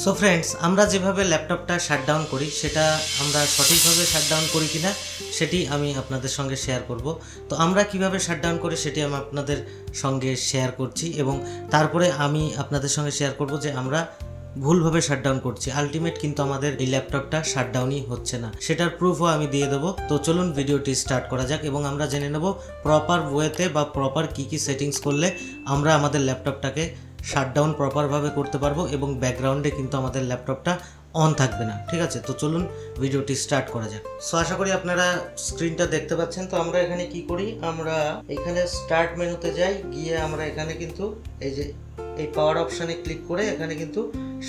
So friends, আমরা যেভাবে ল্যাপটপটা শাটডাউন করি সেটা আমরা সঠিকভাবে শাটডাউন করি কিনা সেটি আমি আপনাদের সঙ্গে শেয়ার করব। তো আমরা কিভাবে শাটডাউন করি সেটি আমি আপনাদের সঙ্গে শেয়ার করছি এবং তারপরে আমি আপনাদের সঙ্গে শেয়ার করব যে আমরা ভুলভাবে শাটডাউন করছি। আলটিমেট কিন্তু আমাদের এই ল্যাপটপটা শাটডাউনই হচ্ছে না, সেটার প্রুফও আমি দিয়ে দেবো। তো চলুন ভিডিওটি স্টার্ট করা যাক এবং আমরা জেনে নেব প্রপার ওয়েতে বা প্রপার কী কী সেটিংস করলে আমরা আমাদের ল্যাপটপটাকে শাটডাউন প্রপারভাবে করতে পারবো এবং ব্যাকগ্রাউন্ডে কিন্তু আমাদের ল্যাপটপটা অন থাকবে না। ঠিক আছে, তো চলুন ভিডিওটি স্টার্ট করা যাক। সো আশা করি আপনারা স্ক্রিনটা দেখতে পাচ্ছেন। তো আমরা এখানে কি করি, আমরা এখানে স্টার্ট মেনুতে যাই, গিয়ে আমরা এখানে কিন্তু এই যে এই পাওয়ার অপশানে ক্লিক করে এখানে কিন্তু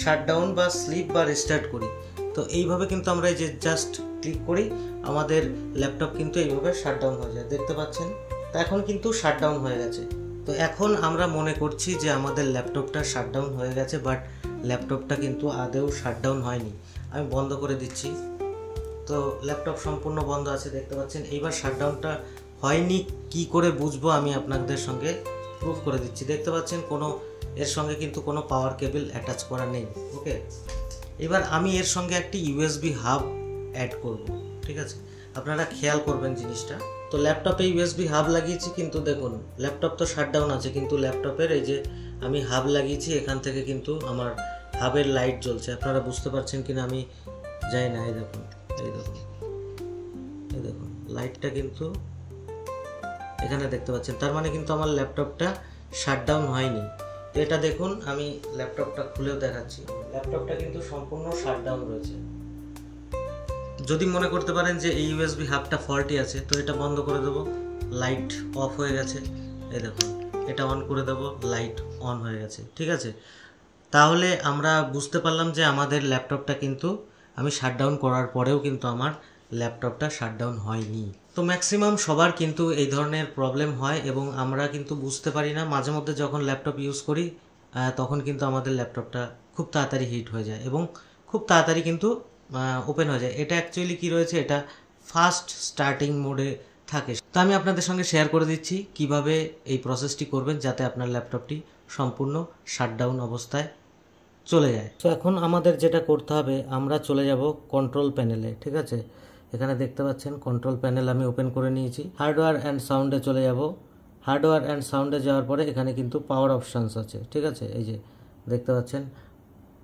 শাটডাউন বা স্লিপ বা রিস্টার্ট করি। তো এইভাবে কিন্তু আমরা এই যে জাস্ট ক্লিক করি, আমাদের ল্যাপটপ কিন্তু এইভাবে শাটডাউন হয়ে যায়, দেখতে পাচ্ছেন। তো এখন কিন্তু শাটডাউন হয়ে গেছে। তো এখন আমরা মনে করছি যে আমাদের ল্যাপটপটা শাটডাউন হয়ে গেছে, বাট ল্যাপটপটা কিন্তু আদৌ শাটডাউন হয়নি। আমি বন্ধ করে দিচ্ছি। তো ল্যাপটপ সম্পূর্ণ বন্ধ আছে, দেখতে পাচ্ছেন। এইবার শাটডাউনটা হয়নি কি করে বুঝবো, আমি আপনাদের সঙ্গে প্রুফ করে দিচ্ছি। দেখতে পাচ্ছেন কোনো এর সঙ্গে কিন্তু কোনো পাওয়ার কেবল অ্যাটাচ করা নেই। ওকে, এবার আমি এর সঙ্গে একটি ইউএসবি হাব অ্যাড করব। ঠিক আছে, আপনারা খেয়াল করবেন জিনিসটা। তো ল্যাপটপে ইউএসবি হাব লাগিয়েছি, কিন্তু দেখুন ল্যাপটপ তো শাটডাউন আছে, কিন্তু ল্যাপটপের এই যে আমি হাব লাগিয়েছি এখান থেকে কিন্তু আমার হাবের লাইট জ্বলছে। আপনারা বুঝতে পারছেন কিনা আমি জানি না। এই দেখুন, এই দেখুন, এই দেখুন, লাইটটা কিন্তু এখানে দেখতে পাচ্ছেন। তার মানে কিন্তু আমার ল্যাপটপটা শাটডাউন হয়নি। তো এটা দেখুন, আমি ল্যাপটপটা খুলেও দেখাচ্ছি। ল্যাপটপটা কিন্তু সম্পূর্ণ শাটডাউন রয়েছে। যদি মনে করতে পারেন যে এই ইউএসবি হাবটা ফল্টি আছে, তো এটা বন্ধ করে দেবো, লাইট অফ হয়ে গেছে। এই দেখুন, এটা অন করে দেবো, লাইট অন হয়ে গেছে। ঠিক আছে, তাহলে আমরা বুঝতে পারলাম যে আমাদের ল্যাপটপটা কিন্তু আমি শাটডাউন করার পরেও কিন্তু আমার ল্যাপটপটা শাটডাউন হয়নি। তো ম্যাক্সিমাম সবার কিন্তু এই ধরনের প্রবলেম হয় এবং আমরা কিন্তু বুঝতে পারি না। মাঝে মধ্যে যখন ল্যাপটপ ইউজ করি তখন কিন্তু আমাদের ল্যাপটপটা খুব তাড়াতাড়ি হিট হয়ে যায় এবং খুব তাড়াতাড়ি কিন্তু ওপেন হয়ে যায়। এটা অ্যাকচুয়ালি কী রয়েছে, এটা ফাস্ট স্টার্টিং মোডে থাকে। তো আমি আপনাদের সঙ্গে শেয়ার করে দিচ্ছি কিভাবে এই প্রসেসটি করবেন যাতে আপনার ল্যাপটপটি সম্পূর্ণ শাটডাউন অবস্থায় চলে যায়। তো এখন আমাদের যেটা করতে হবে, আমরা চলে যাব কন্ট্রোল প্যানেলে। ঠিক আছে, এখানে দেখতে পাচ্ছেন কন্ট্রোল প্যানেল আমি ওপেন করে নিয়েছি। হার্ডওয়্যার অ্যান্ড সাউন্ডে চলে যাব। হার্ডওয়্যার অ্যান্ড সাউন্ডে যাওয়ার পরে এখানে কিন্তু পাওয়ার অপশানস আছে। ঠিক আছে, এই যে দেখতে পাচ্ছেন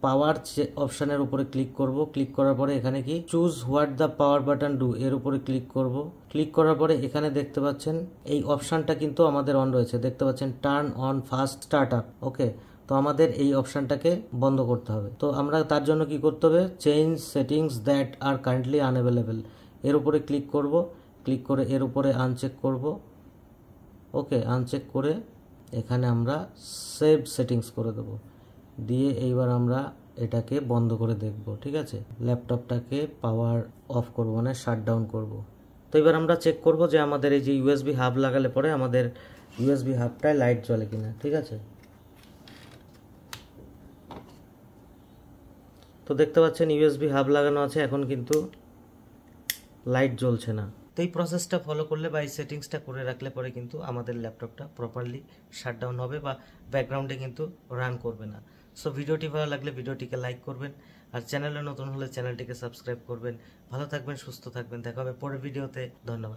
পাওয়ার অপশানের উপরে ক্লিক করব। ক্লিক করার পরে এখানে কি choose what the power button do, এর উপরে ক্লিক করব। ক্লিক করার পরে এখানে দেখতে পাচ্ছেন এই অপশানটা কিন্তু আমাদের অন রয়েছে, দেখতে পাচ্ছেন turn on fast startup. Okay, তো আমাদের এই অপশানটাকে বন্ধ করতে হবে। তো আমরা তার জন্য কি করতে হবে, change settings that are currently unavailable, এর উপরে ক্লিক করব। ক্লিক করে এর উপরে আনচেক করব। ওকে, আনচেক করে এখানে আমরা সেভ সেটিংস করে দেবো, দিয়ে এইবার আমরা এটাকে বন্ধ করে দেখব। ঠিক আছে, ল্যাপটপটাকে পাওয়ার অফ করব, মানে শাটডাউন করব। তো এবার আমরা চেক করব যে আমাদের এই যে ইউএসবি হাব লাগালে পরে আমাদের ইউএসবি হাবটায় লাইট জ্বলে কিনা। ঠিক আছে, তো দেখতে পাচ্ছেন ইউএসবি হাব লাগানো আছে, এখন কিন্তু লাইট জ্বলছে না। তো এই প্রসেসটা ফলো করলে বা এই সেটিংসটা করে রাখলে পরে কিন্তু আমাদের ল্যাপটপটা প্রপারলি শাটডাউন হবে বা ব্যাকগ্রাউন্ডে কিন্তু রান করবে না। সো ভিডিওটি ভালো লাগলে ভিডিওটিকে লাইক করবেন, আর চ্যানেলে নতুন হলে চ্যানেলটিকে সাবস্ক্রাইব করবেন। ভালো থাকবেন, সুস্থ থাকবেন, দেখা হবে পরের ভিডিওতে। ধন্যবাদ।